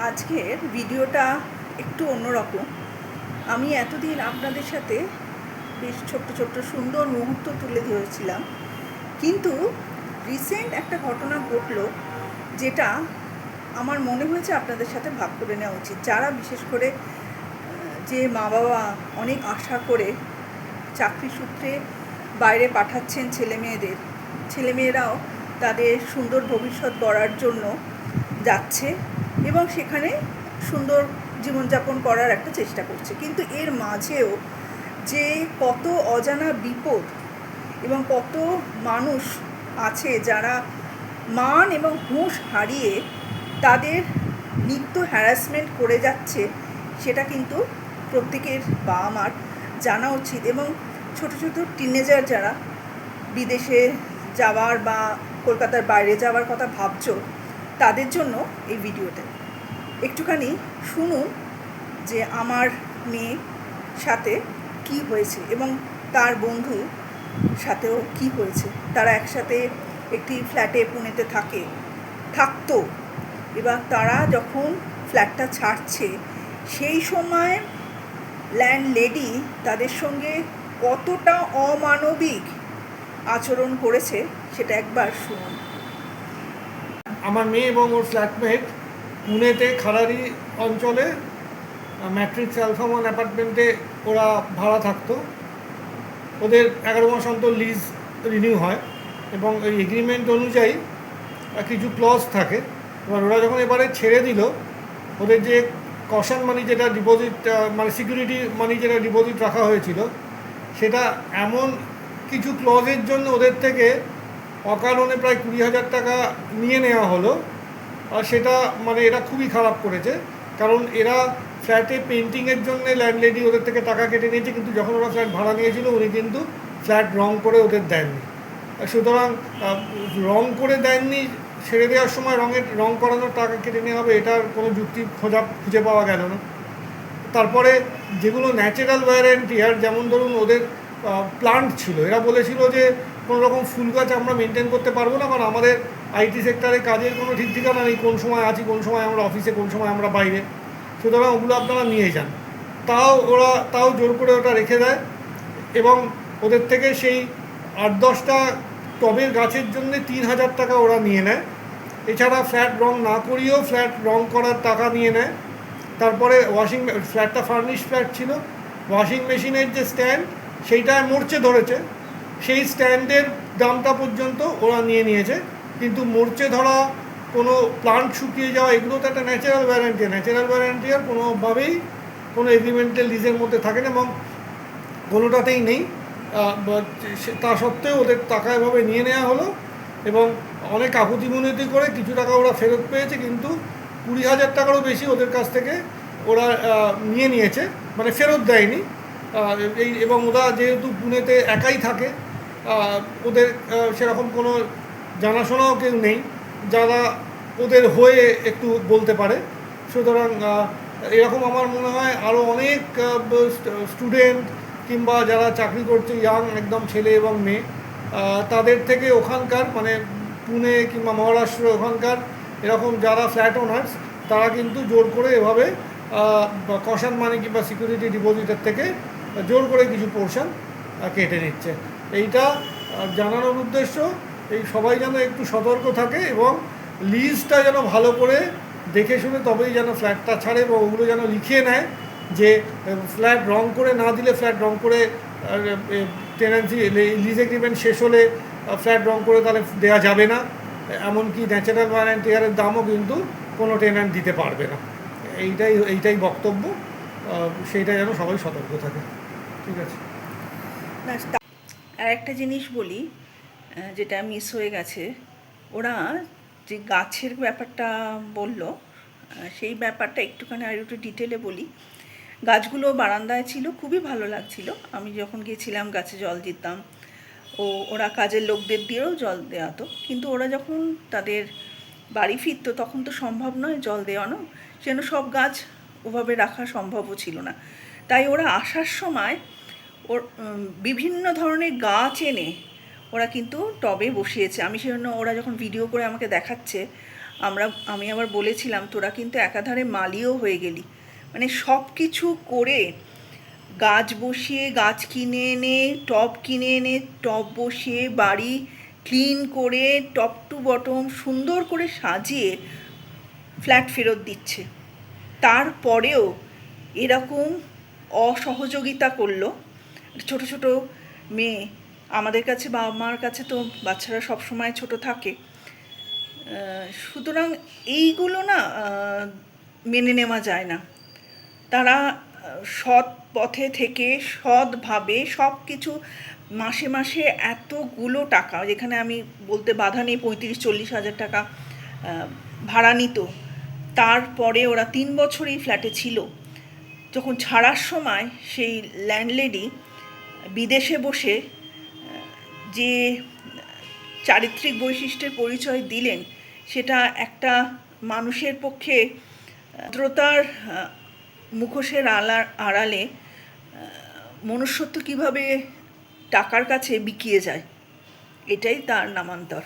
আজকের ভিডিওটা একটু অন্যরকম। আমি এতদিন আপনাদের সাথে বেশ ছোট্ট ছোট্ট সুন্দর মুহূর্ত তুলে ধরেছিলাম, কিন্তু রিসেন্ট একটা ঘটনা ঘটলো যেটা আমার মনে হয়েছে আপনাদের সাথে ভাগ করে নেওয়া উচিত। যারা বিশেষ করে যে মা বাবা অনেক আশা করে চাকরি সূত্রে বাইরে পাঠাচ্ছেন ছেলেমেয়েরাও তাদের সুন্দর ভবিষ্যৎ গড়ার জন্য যাচ্ছে এবং সেখানে সুন্দর জীবনযাপন করার একটা চেষ্টা করছে, কিন্তু এর মাঝেও যে কত অজানা বিপদ এবং কত মানুষ আছে যারা মান এবং হুঁশ হারিয়ে তাদের নিত্য হ্যারাসমেন্ট করে যাচ্ছে, সেটা কিন্তু প্রত্যেকের বাবা মার জানা উচিত। এবং ছোট ছোট টিনেজার যারা বিদেশে যাওয়ার বা কলকাতার বাইরে যাওয়ার কথা ভাবছো, তাদের জন্য এই ভিডিওটা একটুখানি শুনুন যে আমার মেয়ের সাথে কি হয়েছে এবং তার বন্ধু সাথেও কি হয়েছে। তারা একসাথে একটি ফ্ল্যাটে পুনেতে থাকতো। এবার তারা যখন ফ্ল্যাটটা ছাড়ছে সেই সময় ল্যান্ডলেডি তাদের সঙ্গে কতটা অমানবিক আচরণ করেছে সেটা একবার শুনুন। আমার মেয়ে এবং ওর ফ্ল্যাটমেট পুনেতে খারারি অঞ্চলে ম্যাট্রিক্স অ্যালফামন অ্যাপার্টমেন্টে ওরা ভাড়া থাকতো। ওদের 11 মাস অন্তর লিজ রিনিউ হয় এবং ওই এগ্রিমেন্ট অনুযায়ী কিছু ক্লজ থাকে। এবার ওরা যখন এবারে ছেড়ে দিল, ওদের যে কশন মানি যেটা ডিপোজিট মানে সিকিউরিটি মানি যেটা ডিপোজিট রাখা হয়েছিল, সেটা এমন কিছু ক্লজের জন্য ওদের থেকে অকারণে প্রায় 20,000 টাকা নিয়ে নেওয়া হলো। আর সেটা মানে এরা খুবই খারাপ করেছে, কারণ এরা ফ্ল্যাটে পেন্টিংয়ের জন্য ল্যান্ডলেডি ওদের থেকে টাকা কেটে নিয়েছে, কিন্তু যখন ওরা ফ্ল্যাট ভাড়া নিয়েছিল উনি কিন্তু ফ্ল্যাট রং করে ওদের দেননি। সুতরাং রং করে দেননি, ছেড়ে দেওয়ার সময় রং করানোর টাকা কেটে নেওয়া হবে, এটার কোনো যুক্তি খুঁজে পাওয়া গেল না। তারপরে যেগুলো ন্যাচারাল ওয়ারেন্টিয়ার, যেমন ধরুন ওদের প্লান্ট ছিল, এরা বলেছিল যে কোনো রকম ফুল গাছ আমরা মেনটেন করতে পারবো না, কারণ আমাদের আইটি সেক্টরে কাজের কোনো ঠিক ঠিকানা নেই, কোন সময় আছি, কোন সময় আমরা অফিসে, কোন সময় আমরা বাইরে, সুতরাং ওগুলো আপনারা নিয়ে যান। তাও জোর করে ওটা রেখে দেয় এবং ওদের থেকে সেই 8-10টা টবের গাছের জন্য 3,000 টাকা ওরা নিয়ে নেয়। এছাড়া ফ্ল্যাট রং না করিয়েও ফ্ল্যাট রং করার টাকা নিয়ে নেয়। তারপরে ফ্ল্যাটটা ফার্নিশ ফ্ল্যাট ছিল, ওয়াশিং মেশিনের যে স্ট্যান্ড সেইটায় মরচে ধরেছে, সেই স্ট্যান্ডের দামটা পর্যন্ত ওরা নিয়েছে। কিন্তু মরচে ধরা, কোনো প্লান্ট শুকিয়ে যাওয়া, এগুলো তো একটা ন্যাচারাল ওয়ারেন্টিয়ার কোনোভাবেই কোনো এগ্রিমেন্টাল লিজের মধ্যে থাকে না এবং কোনোটাতেই নেই। তা সত্ত্বেও ওদের টাকা এভাবে নিয়ে নেওয়া হলো এবং অনেক আকুতি মিনতি করে কিছু টাকা ওরা ফেরত পেয়েছে, কিন্তু 20,000 টাকারও বেশি ওদের কাছ থেকে ওরা নিয়েছে, মানে ফেরত দেয়নি। এবং ওরা যেহেতু পুনেতে একাই থাকে, ওদের সেরকম কোনো জানাশোনাও কেউ নেই যারা ওদের হয়ে একটু বলতে পারে। সুতরাং এরকম আমার মনে হয় আরও অনেক স্টুডেন্ট কিংবা যারা চাকরি করছে, ইয়াং একদম ছেলে এবং মেয়ে, তাদের থেকে ওখানকার মানে পুনে কিংবা মহারাষ্ট্র ওখানকার এরকম যারা ফ্ল্যাট ওনার্স, তারা কিন্তু জোর করে এভাবে কশন মানি কিংবা সিকিউরিটি ডিপোজিটের থেকে জোর করে কিছু পোর্শন কেটে নিচ্ছে। এইটা জানানোর উদ্দেশ্য এই সবাই যেন একটু সতর্ক থাকে এবং লিজটা যেন ভালো করে দেখে শুনে তবেই যেন ফ্ল্যাটটা ছাড়ে এবং ওগুলো যেন লিখিয়ে নেয় যে ফ্ল্যাট রং করে না দিলে, ফ্ল্যাট রং করে টেনেন্সি লিজ এগ্রিমেন্ট শেষ হলে ফ্ল্যাট রং করে তাহলে দেওয়া যাবে না, এমনকি ন্যাচারাল ওয়ারেন্টিয়ারের দামও কিন্তু কোনো টেন্যান্ট দিতে পারবে না। এইটাই বক্তব্য, সেইটা যেন সবাই সতর্ক থাকে। ঠিক আছে। আর একটা জিনিস বলি যেটা মিস হয়ে গেছে, ওরা যে গাছের ব্যাপারটা বলল, সেই ব্যাপারটা একটুখানি আর একটু ডিটেলে বলি। গাছগুলো বারান্দায় ছিল, খুবই ভালো লাগছিল। আমি যখন গেছিলাম গাছে জল দিতাম, ওরা কাজের লোকদের দিয়েও জল দেওয়াতো, কিন্তু ওরা যখন তাদের বাড়ি ফিরতো তখন তো সম্ভব নয় জল দেওয়ানো, সেজন্য সব গাছ ওভাবে রাখা সম্ভবও ছিল না। তাই ওরা আসার সময় বিভিন্ন ধরনের গাছ এনে ওরা কিন্তু টবে বসিয়েছে। আমি সেজন্য ওরা যখন ভিডিও করে আমাকে দেখাচ্ছে, আমি আবার বলেছিলাম তোরা কিন্তু একাধারে মালিও হয়ে গেলি, মানে সব কিছু করে গাছ বসিয়ে, গাছ কিনে এনে, টব কিনে এনে, টব বসিয়ে, বাড়ি ক্লিন করে, টপ টু বটম সুন্দর করে সাজিয়ে ফ্ল্যাট ফেরত দিচ্ছে। তারপরেও এরকম অসহযোগিতা করলো। ছোট ছোট মেয়ে, আমাদের কাছে, বাবা মার কাছে তো বাচ্চারা সবসময় ছোট থাকে, সুতরাং এইগুলো না মেনে নেওয়া যায় না। তারা সৎ পথে থেকে সৎভাবে সব কিছু মাসে মাসে এতগুলো টাকা, যেখানে আমি বলতে বাধা নেই 35-40 হাজার টাকা ভাড়া নিত, তারপরে ওরা 3 বছর এই ফ্ল্যাটে ছিল। যখন ছাড়ার সময় সেই ল্যান্ডলেডি বিদেশে বসে যে চারিত্রিক বৈশিষ্ট্যের পরিচয় দিলেন, সেটা একটা মানুষের পক্ষে ভদ্রতার মুখোশের আড়ালে মনুষ্যত্ব কীভাবে টাকার কাছে বিকিয়ে যায়, এটাই তার নামান্তর।